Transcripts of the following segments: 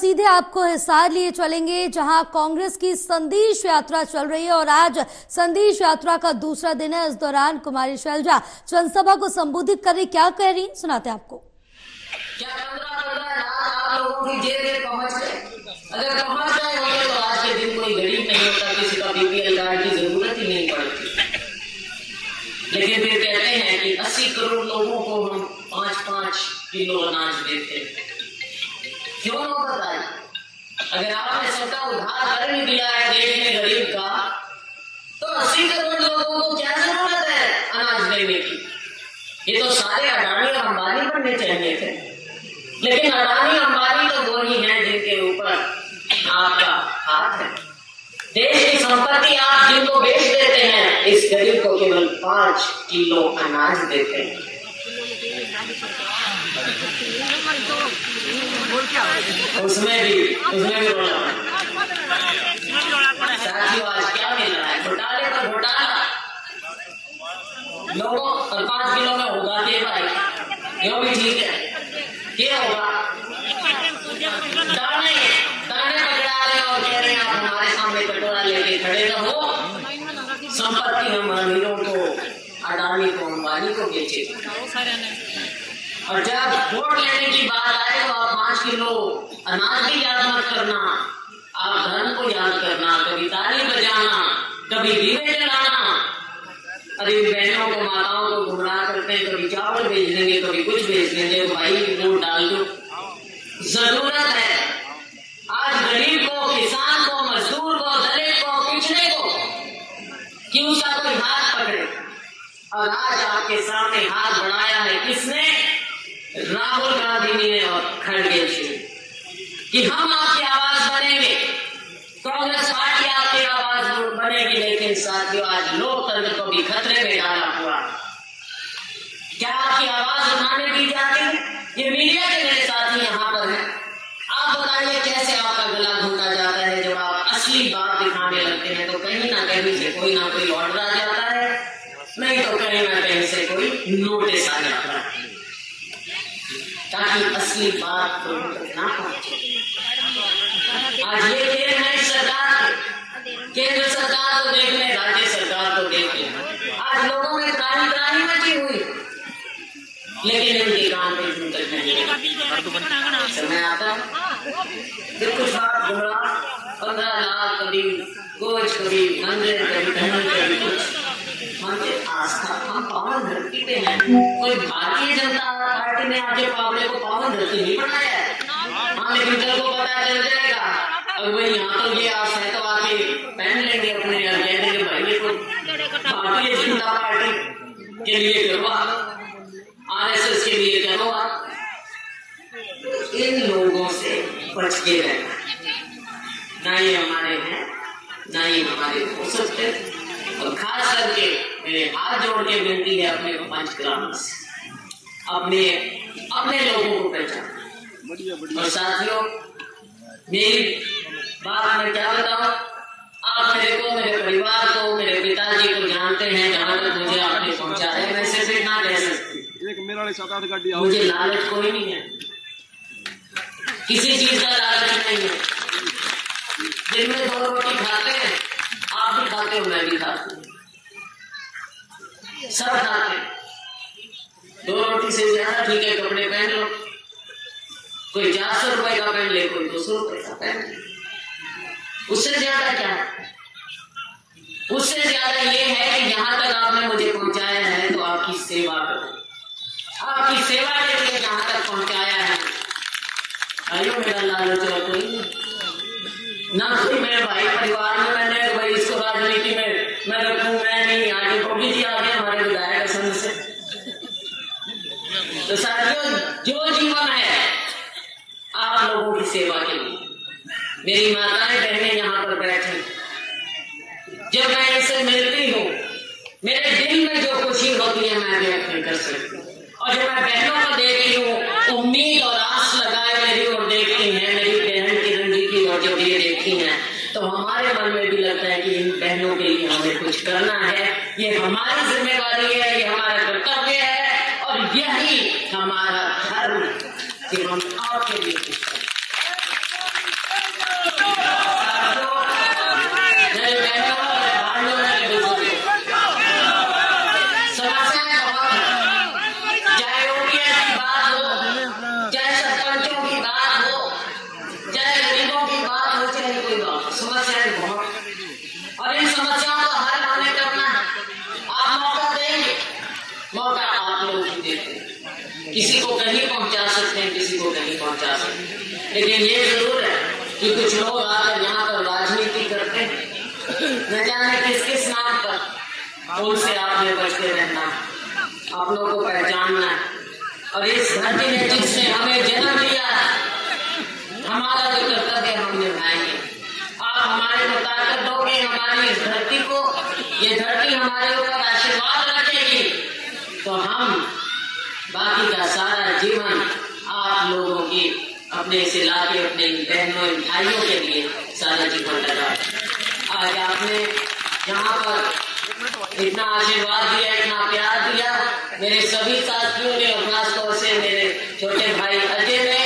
सीधे आपको हिसार लिए चलेंगे, जहां कांग्रेस की संदेश यात्रा चल रही है और आज संदेश यात्रा का दूसरा दिन है। इस दौरान कुमारी शैलजा जनसभा को संबोधित कर रही, क्या कह रही सुनाते हैं आपको। क्या 15 आप लोगों की जेब में पहुंच गए? अगर पहुंच गए होंगे तो आज के दिन कोई गरीब नहीं होता, किसी का बीपीएल कार्ड की जरूरत ही नहीं पड़ती। लेकिन फिर कहते हैं कि 80 करोड़ लोगों को हम 5-5 किलो अनाज देते हैं। क्यों ना बताइए? अगर आपने सबका उद्धार कर ही दिया है देश में गरीब का, तो 80 करोड़ लोगों को क्या जरूरत है अनाज देने की? ये तो सारे अडानी और अंबानी बनने चाहिए थे। लेकिन अडानी अंबानी तो वो ही हैं जिनके ऊपर आपका हाथ है। देश की संपत्ति आप जिनको बेच देते हैं, इस गरीब को केवल 5 किलो अनाज देते हैं। उसमें भी रोना। साथियों, आज क्या मिल रहा है? घोटाले पर घोटाला। लोगों और 5 किलो में होगा के भाई, यो भी ठीक है। क्या होगा? दाने पकड़ा रहे और कह रहे हैं आप हमारे सामने कटोरा लेके खड़े रहो, संपत्ति हम अमीरों को, अडानी को, अंबानी को बेचे। और जब वोट लेने की बात आए तो आप 5 किलो अनाज भी याद मत करना, आप धर्म को याद करना, कभी ताली बजाना, कभी दीवे जलाना। अरे बहनों को, माताओं को गुमराह करते हैं, कभी चावल भेज देंगे, कभी कुछ भेज देंगे। भाई वोट डाल दो। जरूरत है आज गरीब को, किसान को, मजदूर को, दलित को, पिछड़े को कि उसका कोई हाथ पकड़े। और आज आपके सामने हाथ बढ़ाया है किसने? राहुल गांधी ने और खड़गे जी, कि हम आपकी आवाज बनेंगे, कांग्रेस पार्टी आपकी आवाज बनेगी। लेकिन साथियों, आज लोकतंत्र को भी खतरे में डाला हुआ। क्या आपकी आवाज उठाने दी जाती है? ये मीडिया के मेरे साथी यहाँ पर हैं, आप बताइए कैसे आपका गला घोटा जाता है? जब आप असली बात दिखाने लगते हैं तो कहीं ना कहीं से कोई ना कोई ऑर्डर आ जाता है, नहीं तो कहीं ना कहीं से कोई नोटिस आ जाता है, ताकि असली बात लोगों तक ना पहुंचे। आज ये खेल है सरकार, केंद्र सरकार को देख ले, राज्य सरकार को देख ले। आज लोगों में त्राही मची हुई, लेकिन इनके काम पे तक नहीं समय आता। फिर कुछ बात गुमराह, 15 लाख कभी कुछ, कभी मंदिर, कभी कुछ। मंदिर आस्था, हम पावन धरती पे हैं। कोई भारतीय जनता पार्टी ने आपके पावड़े को पावन धरती नहीं बनाया है। हाँ, लेकिन कल को पता चल जाएगा, अब भाई यहाँ तो ये आस है, तो आके पहन लेंगे अपने, कह देंगे भाई ये तो भारतीय जनता पार्टी के लिए करवा, आरएसएस के लिए करो। आप इन लोगों से बच के रहना, ना ये हमारे हैं, ना ये हमारे हो सकते। और खास करके मेरे हाथ जोड़ के विनती है अपने पंचग्राम से, अपने लोगों को पहचान। और साथियों, मेरी बात मैं क्या बताऊं, आप मेरे को, मेरे परिवार को, मेरे पिताजी को जानते हैं। जहां तक मुझे आपने पहुंचा है, मैं सिर्फ इतना कह सकती हूँ, मुझे लालच कोई नहीं है, किसी चीज का लालच नहीं है। दिन में 2 रोटी खाते हैं, आप भी खाते हो, मैं भी खाती हूँ, सब खाते हैं। 2 रोटी से ज्यादा ठीक है, कपड़े पहन लो, कोई 400 रुपए का पहन ले, कोई 200 रुपए का पहन ले। उससे ज्यादा क्या है? उससे ज्यादा ये है कि यहाँ तक आपने मुझे पहुंचाया है तो आपकी सेवा करो, आपकी सेवा के लिए जहां तक पहुंचाया है। आयो, मेरा लालच और कोई ना, कोई मेरे भाई परिवार में मैंने भाई इसको राजनीति में मैं रखूं, मैं नहीं। आगे गोभी जी आगे हमारे विधायक संघ से। तो साथियों, जो जीवन है आप लोगों की सेवा के लिए। मेरी माताएं बहनें यहाँ पर बैठी, जब मैं इनसे मिलती हूँ, मेरे दिल में जो खुशी होती है मैं व्यक्त नहीं कर सकती। और जब मैं बहनों को देखती हूँ, उम्मीद और आस लगाए मेरी ओर देखती हैं, मेरी बहन किरण जी की ओर जब ये देखती हैं, तो हमारे मन में भी लगता है कि इन बहनों के लिए हमें कुछ करना है। ये हमारी जिम्मेवारी है, ये हमारा कर्तव्य है, और यही हमारा धर्म कि हम आपके लिए कुछ करें। और इन समस्याओं को हल होने करना आप मौका देंगे, मौका आप लोग ही देते हैं। किसी को कहीं पहुंचा सकते हैं, किसी को कहीं पहुंचा सकते हैं, लेकिन ये जरूर है कि कुछ लोग आकर यहाँ पर राजनीति करते हैं, न जाने किस किस नाम पर। उनसे आपने बचते रहना, आप लोगों को पहचानना है। और इस धरती ने जिसने हमें जन्म दिया, हमारा जो कर्तव्य हम निभाएंगे। आप हमारे को ताकत दोगे, हमारी इस धरती को, ये धरती हमारे ऊपर आशीर्वाद रखेगी, तो हम बाकी का सारा जीवन आप लोगों की, अपने इस इलाके, अपने बहनों भाइयों के लिए सारा जीवन लगा। आज आपने यहाँ पर इतना आशीर्वाद दिया, इतना प्यार दिया, मेरे सभी साथियों ने और खासतौर से मेरे छोटे भाई अजय ने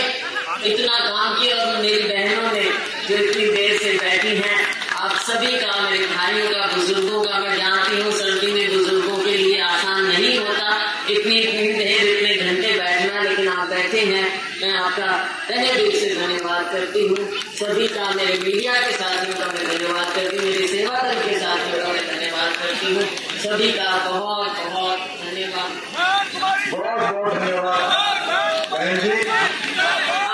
इतना काम किया, और मेरी बहनों ने जो इतनी देर से बैठी हैं, आप सभी का, मेरे भाइयों का, बुजुर्गों का, मैं जानती हूँ सर्दी में बुजुर्गों के लिए आसान नहीं होता इतनी देर, इतने घंटे बैठना, लेकिन आप बैठे हैं। मैं आपका तहे दिल से धन्यवाद करती हूँ। सभी का, मेरे मीडिया के साथियों का मैं धन्यवाद करती हूँ, मेरे सेवा दल के साथियों का मैं धन्यवाद करती हूँ। सभी का बहुत बहुत धन्यवाद, बहुत बहुत धन्यवाद।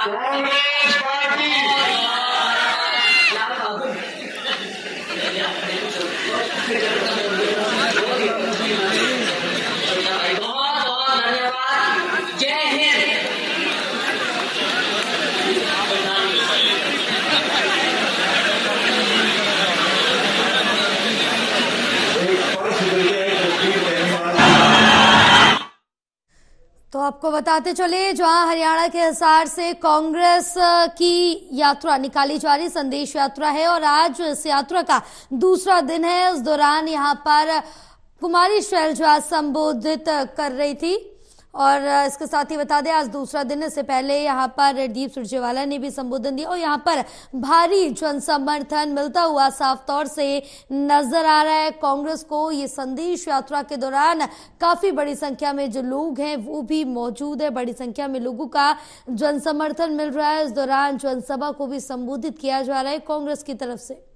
कांग्रेस पार्टी बहुत बहुत धन्यवाद। जय हिंद। तो आपको बताते चले, जहां हरियाणा के हिसार से कांग्रेस की यात्रा निकाली जा रही, संदेश यात्रा है, और आज इस यात्रा का दूसरा दिन है। इस दौरान यहां पर कुमारी शैलजा संबोधित कर रही थी, और इसके साथ ही बता दें आज दूसरा दिन, इससे पहले यहाँ पर रणदीप सुरजेवाला ने भी संबोधन दिया, और यहाँ पर भारी जन समर्थन मिलता हुआ साफ तौर से नजर आ रहा है कांग्रेस को। ये संदेश यात्रा के दौरान काफी बड़ी संख्या में जो लोग हैं वो भी मौजूद है, बड़ी संख्या में लोगों का जन समर्थन मिल रहा है। इस दौरान जनसभा को भी संबोधित किया जा रहा है कांग्रेस की तरफ से।